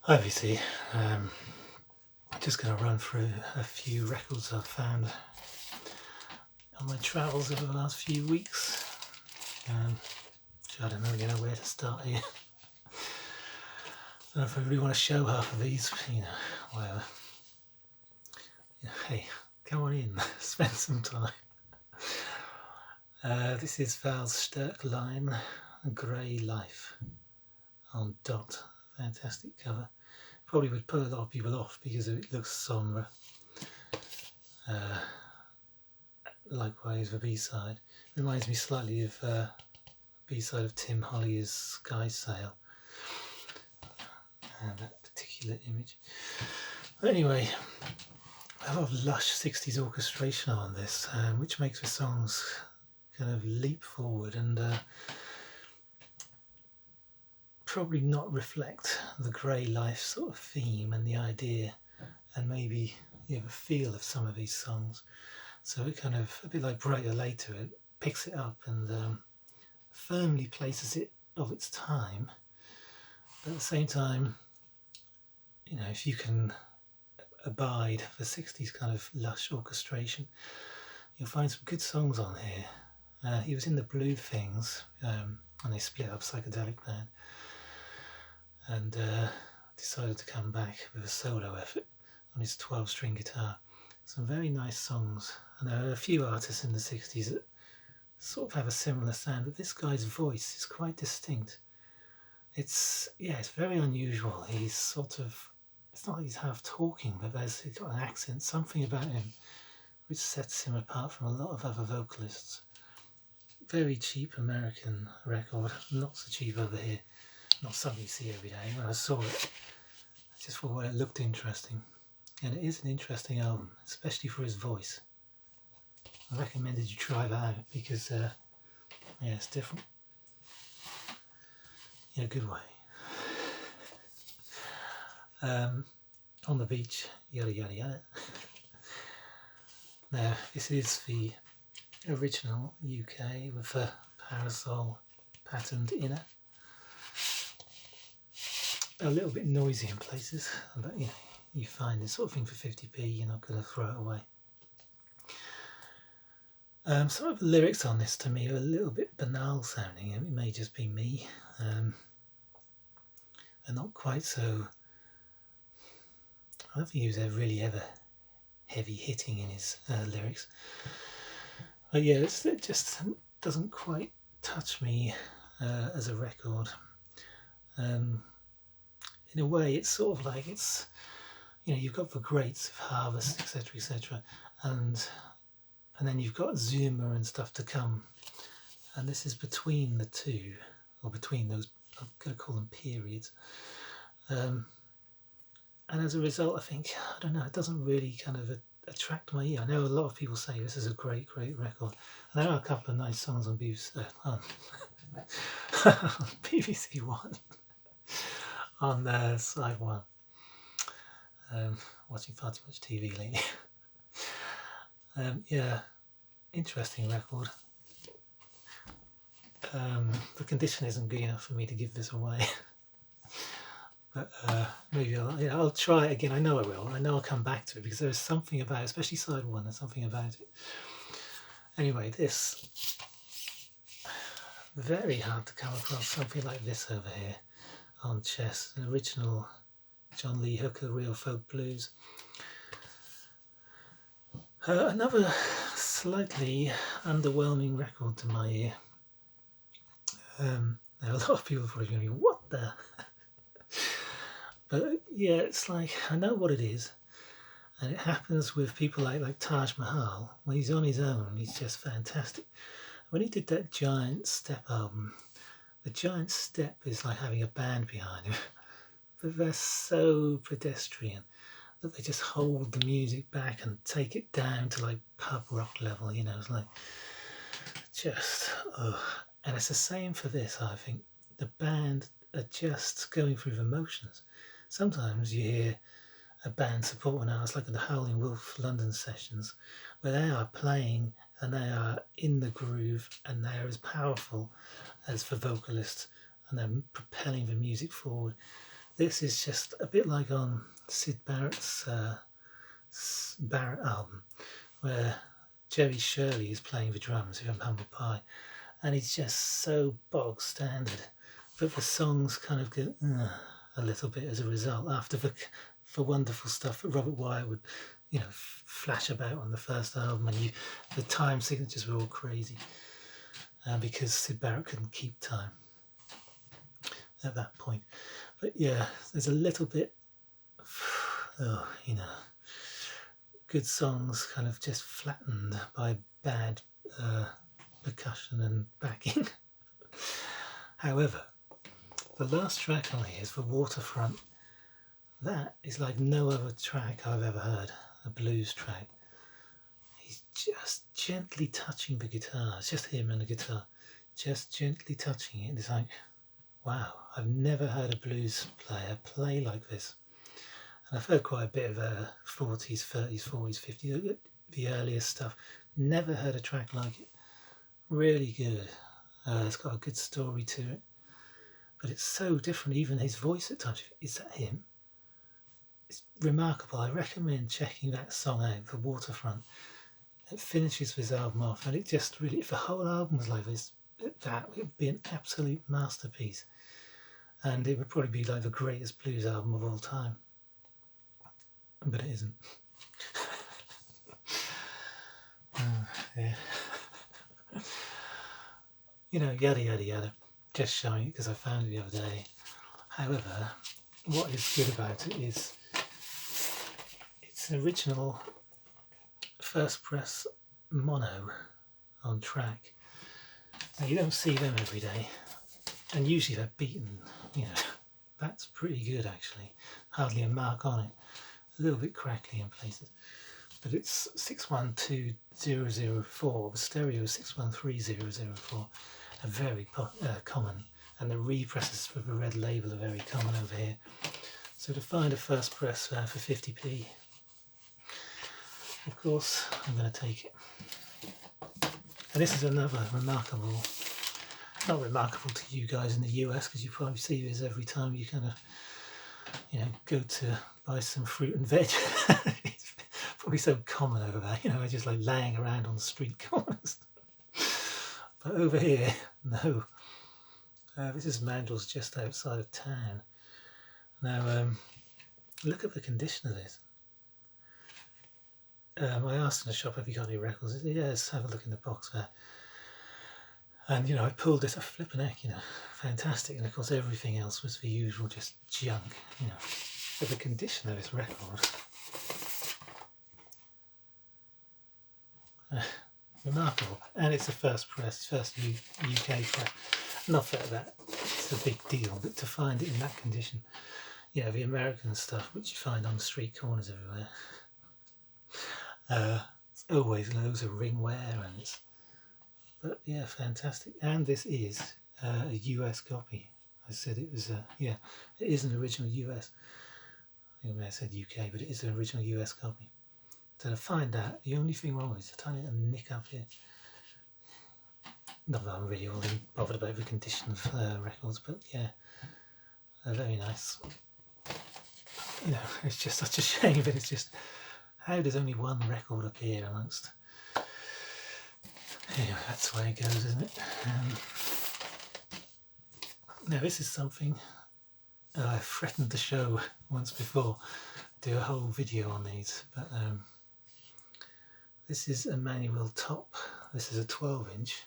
Obviously, I'm just going to run through a few records I've found on my travels over the last few weeks. I don't know, where to start here. I don't know if I really want to show half of these, whatever. Hey, come on in, spend some time. This is Val's Sterkline, Grey Life on Dot. Fantastic cover. Probably would put a lot of people off because it looks sombre. Likewise, the B-side reminds me slightly of B-side of Tim Hollier's Sky Sail, and that particular image. But anyway, a lot of lush 60s orchestration on this, which makes the songs kind of leap forward and probably not reflect the grey life sort of theme and the idea and maybe the feel of some of these songs. So it kind of, a bit like Brighter Later, it picks it up and firmly places it of its time. But at the same time, if you can abide the 60s kind of lush orchestration, you'll find some good songs on here. He was in the Blue Things, and they split up, psychedelic band, and decided to come back with a solo effort on his 12-string guitar. Some very nice songs, and there are a few artists in the 60s that sort of have a similar sound, but this guy's voice is quite distinct. It's very unusual. He's sort of, it's not like he's half talking, but he's got an accent, something about him which sets him apart from a lot of other vocalists. Very cheap American record, not so cheap over here. Not something you see every day. When I saw it, I just thought, well, it looked interesting. And it is an interesting album, especially for his voice. I recommended you try that out because, it's different. In a good way. On the beach, yada yada yada. Now, this is the original UK with a parasol patterned inner. A little bit noisy in places, but you find this sort of thing for 50p, you're not going to throw it away. Some of the lyrics on this to me are a little bit banal sounding, and it may just be me. They're not quite so, I don't think he was really ever heavy hitting in his lyrics. But yeah, it just doesn't quite touch me as a record. In a way, it's sort of like you've got the greats of Harvest, etc., and then you've got Zuma and stuff to come, and this is between the two, or between those, I'm going to call them periods, and as a result, I think, I don't know, it doesn't really kind of attract my ear. I know a lot of people say this is a great record, and there are a couple of nice songs on BBC One. On side one. Watching far too much TV lately. Interesting record. The condition isn't good enough for me to give this away. But maybe I'll try it again. I know I will. I know I'll come back to it because there's something about it, especially side one, there's something about it. Anyway, this, very hard to come across something like this over here on Chess, an original John Lee Hooker, Real Folk Blues. Another slightly underwhelming record to my ear. Now a lot of people are probably going to be, what the? But yeah, it's like, I know what it is, and it happens with people like Taj Mahal. When he's on his own, he's just fantastic. When he did that Giant Step album, the Giant Step is like having a band behind him, but they're so pedestrian that they just hold the music back and take it down to like pub rock level, it's like just, and it's the same for this, I think. The band are just going through the motions. Sometimes you hear a band supporting artists like the Howling Wolf London sessions, where they are playing and they are in the groove and they are as powerful as the vocalist and they're propelling the music forward. This is just a bit like on Sid Barrett's Barrett album, where Jerry Shirley is playing the drums from Humble Pie, and he's just so bog standard, but the songs kind of go a little bit as a result after the wonderful stuff that Robert Wyatt would, you know, flash about on the first album, and the time signatures were all crazy because Sid Barrett couldn't keep time at that point. But yeah, there's a little bit, you know, good songs kind of just flattened by bad percussion and backing. However, the last track on here is The Waterfront. That is like no other track I've ever heard, a blues track. He's just gently touching the guitar. It's just him and the guitar, just gently touching it. It's like, wow, I've never heard a blues player play like this. And I've heard quite a bit of 40s, 30s, 40s, 50s, the earliest stuff. Never heard a track like it. Really good. It's got a good story to it. But it's so different, even his voice at times. Is that him? It's remarkable. I recommend checking that song out, The Waterfront. It finishes his album off, and it just really, if the whole album was like this, that would be an absolute masterpiece. And it would probably be like the greatest blues album of all time. But it isn't. Yeah. You know, yada yada yada. Just showing it because I found it the other day. However, what is good about it is it's an original first press mono on track. Now you don't see them every day, and usually they're beaten, you know. That's pretty good actually. Hardly a mark on it. A little bit crackly in places. But it's 612004, the stereo is 613004, are very common, and the represses for the red label are very common over here. So to find a first press for 50p, of course I'm going to take it. And this is another remarkable, not remarkable to you guys in the US, because you probably see this every time you kind of, you know, go to buy some fruit and veg. It's probably so common over there, you know, just like laying around on the street corners. But over here, no. This is Mandel's just outside of town. Now, look at the condition of this. I asked in the shop, have you got any records? He said, yeah, let's have a look in the box there. And, you know, I pulled this, a flipping heck, you know, fantastic. And of course, everything else was the usual, just junk, you know. But the condition of this record, remarkable. And it's a first press, first UK press. Not that it's a big deal, but to find it in that condition, you know, the American stuff, which you find on the street corners everywhere, it's always loads of ring wear, and it's, but yeah, fantastic. And this is a US copy. I said it was yeah, it is an original US. I think I may have said UK, but it is an original US copy. So to find that, the only thing wrong is a tiny little nick up here. Not that I'm really all bothered about the condition of records, but yeah, very nice. You know, it's just such a shame that it's just, how does only one record appear amongst? Anyway, that's the way it goes, isn't it? Now this is something I've threatened to show once before, do a whole video on these, but this is a manual top. This is a 12-inch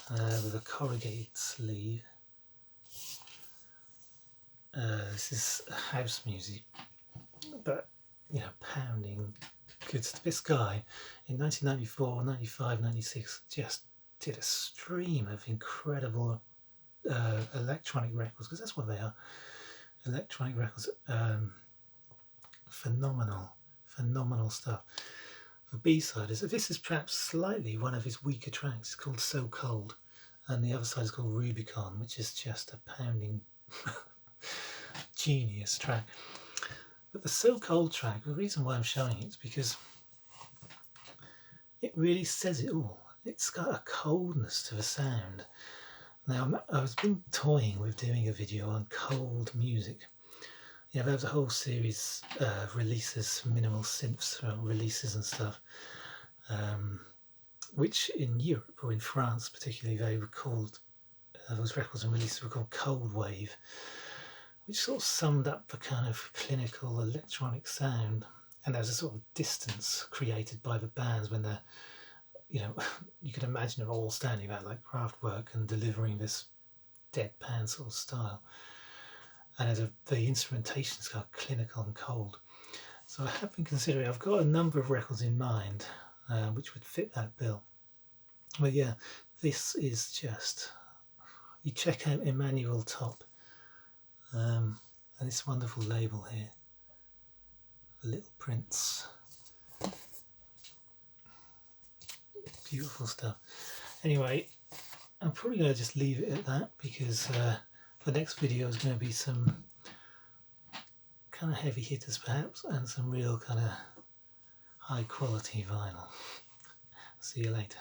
with a corrugated sleeve. This is house music, but you know, pounding good stuff. This guy in 1994, 95, 96 just did a stream of incredible electronic records, because that's what they are, electronic records. Phenomenal stuff. The B-side is, this is perhaps slightly one of his weaker tracks. It's called So Cold, and the other side is called Rubicon, which is just a pounding genius track. But the So Cold track, the reason why I'm showing it is because it really says it all. It's got a coldness to the sound. Now, I've been toying with doing a video on cold music, Yeah, there was a whole series of releases, minimal synths releases and stuff, which in Europe, or in France particularly, they were called, those records and releases were called Cold Wave, which sort of summed up the kind of clinical electronic sound. And there was a sort of distance created by the bands when they're, you know, you could imagine them all standing there like Kraftwerk and delivering this deadpan sort of style. And the instrumentation is kind of clinical and cold. So I have been considering, I've got a number of records in mind which would fit that bill. But yeah, this is just, you check out Emmanuel Top and this wonderful label here, The Little Prince. Beautiful stuff. Anyway, I'm probably going to just leave it at that because the next video is going to be some kind of heavy hitters perhaps and some real kind of high quality vinyl. See you later.